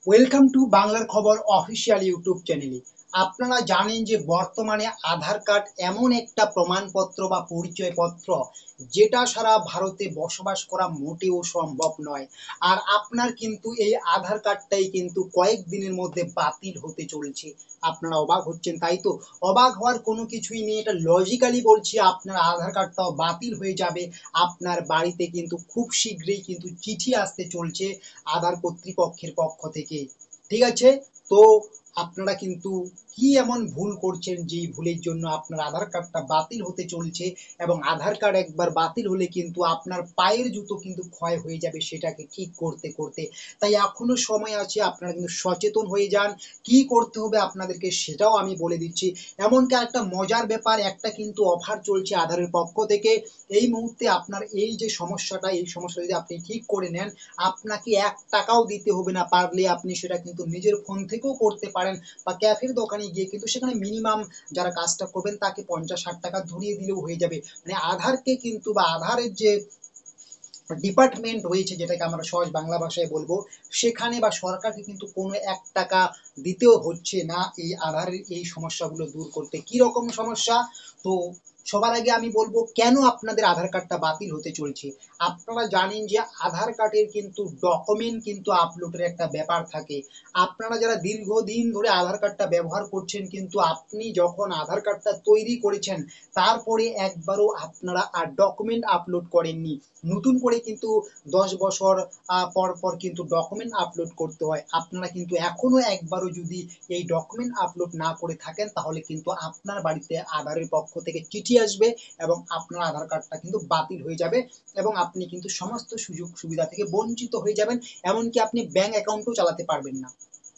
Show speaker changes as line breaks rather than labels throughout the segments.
Welcome to বাংলার খবর official YouTube চ্যানেলে। আপনারা জানেন যে বর্তমানে আধার কার্ড এমন একটা প্রমাণপত্র বা পরিচয়পত্র যেটা সারা ভারতে বসবাস করা মোটেও সম্ভব নয়। আর আপনার কিন্তু এই আধার কার্ডটাই কিন্তু কয়েক দিনের মধ্যে বাতিল হতে চলছে। আপনারা অবাক হচ্ছেন, তাই তো? অবাক হওয়ার কোনো কিছুই নেই, এটা লজিক্যালি বলছি। আপনার আধার কার্ডটাও বাতিল হয়ে যাবে। আপনার বাড়িতে কিন্তু খুব শীঘ্রই কিন্তু চিঠি আসতে চলছে আধার কর্তৃপক্ষের পক্ষ থেকে। ঠিক আছে? তো আপনারা কিন্তু কি এমন ভুল করছেন যেই ভুলের জন্য আপনার আধার কার্ডটা বাতিল হতে চলছে? এবং আধার কার্ড একবার বাতিল হলে কিন্তু আপনার পায়ের জুতো কিন্তু ক্ষয় হয়ে যাবে সেটাকে ঠিক করতে করতে। তাই এখনো সময় আছে, আপনারা কিন্তু সচেতন হয়ে যান। কি করতে হবে আপনাদেরকে সেটাও আমি বলে দিচ্ছি। এমনকি একটা মজার ব্যাপার, একটা কিন্তু অফার চলছে আধারের পক্ষ থেকে। এই মুহূর্তে আপনার এই যে সমস্যাটা, এই সমস্যা যদি আপনি ঠিক করে নেন, আপনাকে ১ টাকাও দিতে হবে না। পারলে আপনি সেটা কিন্তু নিজের ফোন থেকেও করতে পারেন, বা ক্যাফের দোকানে গিয়ে কিন্তু সেখানে মিনিমাম যারা কাজটা করবেন তাকে ৫০-৬০ টাকা ধরিয়ে দিলেও হয়ে যাবে। মানে আধারকে কিন্তু, বা আধারের যে ডিপার্টমেন্ট রয়েছে যেটাকে আমরা সহজ বাংলা ভাষায় বলবো, সেখানে বা সরকারকে কিন্তু কোনো ১ টাকা দিতেও হচ্ছে না এই আধারের এই সমস্যাগুলো দূর করতে। কি রকম সমস্যা? তো সবার আগে আমি বলবো কেন আপনাদের আধার কার্ডটা বাতিল হতে চলছে। আপনারা জানেন যে আধার কার্ডের কিন্তু ডকুমেন্ট কিন্তু আপলোডের একটা ব্যাপার থাকে। আপনারা যারা দীর্ঘদিন ধরে আধার কার্ডটা ব্যবহার করছেন, কিন্তু আপনি যখন আধার কার্ডটা তৈরি করেছেন তারপরে একবারও আপনারা আর ডকুমেন্ট আপলোড করেননি। নতুন করে কিন্তু ১০ বছর পর পর কিন্তু ডকুমেন্ট আপলোড করতে হয়। আপনারা কিন্তু এখনো একবারও যদি এই ডকুমেন্ট আপলোড না করে থাকেন, তাহলে কিন্তু আপনার বাড়িতে আধারের পক্ষ থেকে চিঠি আসবে এবং আপনার আধার কার্ডটা কিন্তু বাতিল হয়ে যাবে এবং আপনি কিন্তু সমস্ত সুযোগ সুবিধা থেকে বঞ্চিত হয়ে যাবেন। এমনকি আপনি ব্যাংক অ্যাকাউন্টও চালাতে পারবেন না,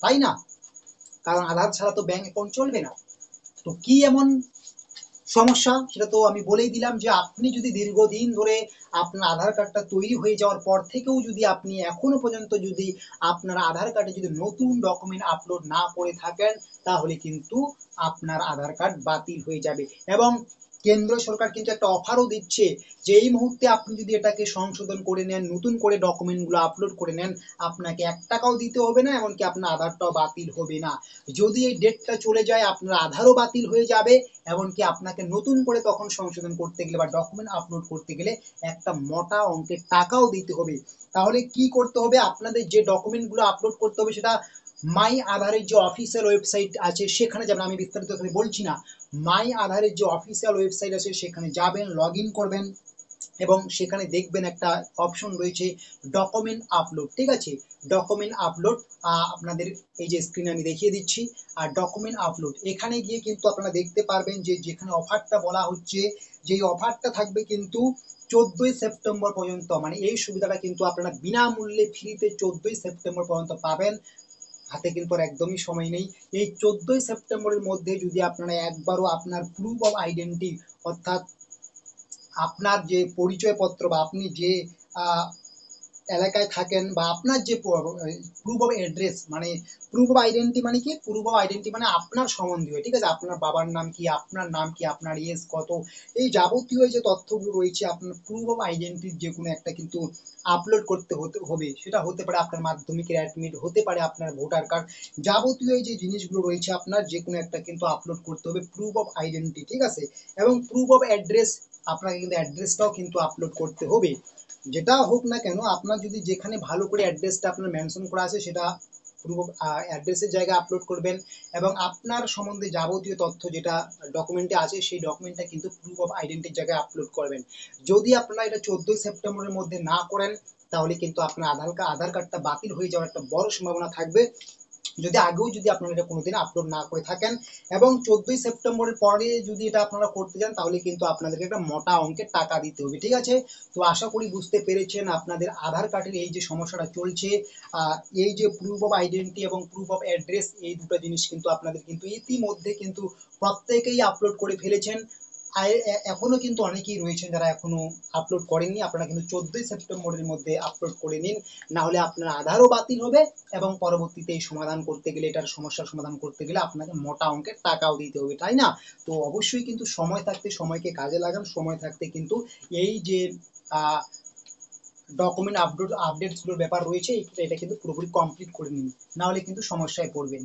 তাই না? কারণ আধার ছাড়া তো ব্যাংক অ্যাকাউন্ট চলবে না। তো কি এমন সমস্যা সেটা তো আমি বলেই দিলাম, যে আপনি যদি দীর্ঘদিন ধরে আপনার আধার কার্ডটা তৈরি হয়ে যাওয়ার পর থেকেও যদি আপনি এখনো পর্যন্ত যদি আপনার আধার কার্ডে যদি নতুন ডকুমেন্ট আপলোড না করে থাকেন, তাহলে কিন্তু আপনার আধার কার্ড বাতিল হয়ে যাবে। এবং কেন্দ্র সরকার কিন্তু একটা অফারও দিচ্ছে, যে এই মুহূর্তে আপনি যদি এটাকে সংশোধন করে নেন, নতুন করে ডকুমেন্টগুলো আপলোড করে নেন, আপনাকে ১ টাকাও দিতে হবে না, এমনকি আপনার আধারটাও বাতিল হবে না। যদি এই ডেটটা চলে যায়, আপনার আধারও বাতিল হয়ে যাবে, এমনকি আপনাকে নতুন করে তখন সংশোধন করতে গেলে বা ডকুমেন্ট আপলোড করতে গেলে একটা মোটা অঙ্কের টাকাও দিতে হবে। তাহলে কি করতে হবে? আপনাদের যে ডকুমেন্টগুলো আপলোড করতে হবে সেটা মাই আধারের যে অফিসিয়াল ওয়েবসাইট আছে সেখানে যাবেন। আমি বিস্তারিত এখানে বলছি না। মাই আধারের যে অফিসিয়াল ওয়েবসাইট আছে সেখানে যাবেন, লগ ইন করবেন এবং সেখানে দেখবেন একটা অপশন রয়েছে ডকুমেন্ট আপলোড। ঠিক আছে? ডকুমেন্ট আপলোড আপনাদের এই যে স্ক্রিনে আমি দেখিয়ে দিচ্ছি। আর ডকুমেন্ট আপলোড এখানে গিয়ে কিন্তু আপনারা দেখতে পারবেন যে যেখানে অফারটা বলা হচ্ছে, যেই অফারটা থাকবে কিন্তু ১৪ই সেপ্টেম্বর পর্যন্ত, মানে এই সুবিধাটা কিন্তু আপনারা বিনামূল্যে ফ্রিতে ১৪ই সেপ্টেম্বর পর্যন্ত পাবেন। হাতে কিন্তু আর একদমই সময় নেই। এই ১৪ই সেপ্টেম্বরের মধ্যে যদি আপনারা একবারও আপনার প্রুফ অফ আইডেন্টি, অর্থাৎ আপনার যে পরিচয়পত্র বা আপনি যে আহ, এলাকায় থাকেন, বা আপনার যে প্রুফ অফ অ্যাড্রেস, মানে প্রুফ অফ আইডেন্টি মানে কি, প্রুফ অফ আইডেন্টি মানে আপনার সম্বন্ধীয়। ঠিক আছে? আপনার বাবার নাম কি, আপনার নাম কি, আপনার এজ কত, এই যাবতীয় যে তথ্যগুলো রয়েছে আপনার প্রুফ অফ আইডেন্টির যে কোনো একটা কিন্তু আপলোড করতে হবে। সেটা হতে পারে আপনার মাধ্যমিকের অ্যাডমিট, হতে পারে আপনার ভোটার কার্ড, যাবতীয় যে জিনিসগুলো রয়েছে আপনার যে কোনো একটা কিন্তু আপলোড করতে হবে প্রুফ অফ আইডেন্টি। ঠিক আছে? এবং প্রুফ অফ অ্যাড্রেস, আপনাকে কিন্তু অ্যাড্রেসটাও কিন্তু আপলোড করতে হবে। যেটা হোক না কেন, আপনার যদি যেখানে ভালো করে অ্যাড্রেসটা আপনার মেনশন করা আছে সেটা প্রুফ অফ অ্যাড্রেসের জায়গায় আপলোড করবেন। এবং আপনার সম্বন্ধে যাবতীয় তথ্য যেটা ডকুমেন্টে আছে সেই ডকুমেন্টটা কিন্তু প্রুফ অফ আইডেন্টির জায়গায় আপলোড করবেন। যদি আপনারা এটা ১৪ই সেপ্টেম্বরের মধ্যে না করেন, তাহলে কিন্তু আপনার আধার কার্ডটা বাতিল হয়ে যাওয়ার একটা বড় সম্ভাবনা থাকবে, যদি আগেও যদি আপনারা এটা কোনোদিন আপলোড না করে থাকেন। এবং ১৪ই সেপ্টেম্বরের পরে যদি এটা আপনারা করতে যান, তাহলে কিন্তু আপনাদেরকে একটা মোটা অঙ্কের টাকা দিতে হবে। ঠিক আছে? তো আশা করি বুঝতে পেরেছেন আপনাদের আধার কার্ডের এই যে সমস্যাটা চলছে। এই যে প্রুফ অফ আইডেন্টি এবং প্রুফ অফ অ্যাড্রেস, এই দুটো জিনিস কিন্তু আপনাদের কিন্তু ইতিমধ্যে কিন্তু প্রত্যেকেই আপলোড করে ফেলেছেন। এখনো কিন্তু অনেকেই রয়েছেন যারা এখনো আপলোড করেননি। আপনারা কিন্তু ১৪ই সেপ্টেম্বরের মধ্যে আপলোড করে নিন, না হলে আপনার আধারও বাতিল হবে এবং পরবর্তীতে এই সমাধান করতে গেলে, এটার সমস্যার সমাধান করতে গেলে আপনাকে মোটা অঙ্কের টাকাও দিতে হবে, তাই না? তো অবশ্যই কিন্তু সময় থাকতে সময়কে কাজে লাগান। সময় থাকতে কিন্তু এই যে ডকুমেন্ট আপডেটসগুলোর ব্যাপার রয়েছে, এটা কিন্তু পুরোপুরি কমপ্লিট করে নিন, না হলে কিন্তু সমস্যায় পড়বেন।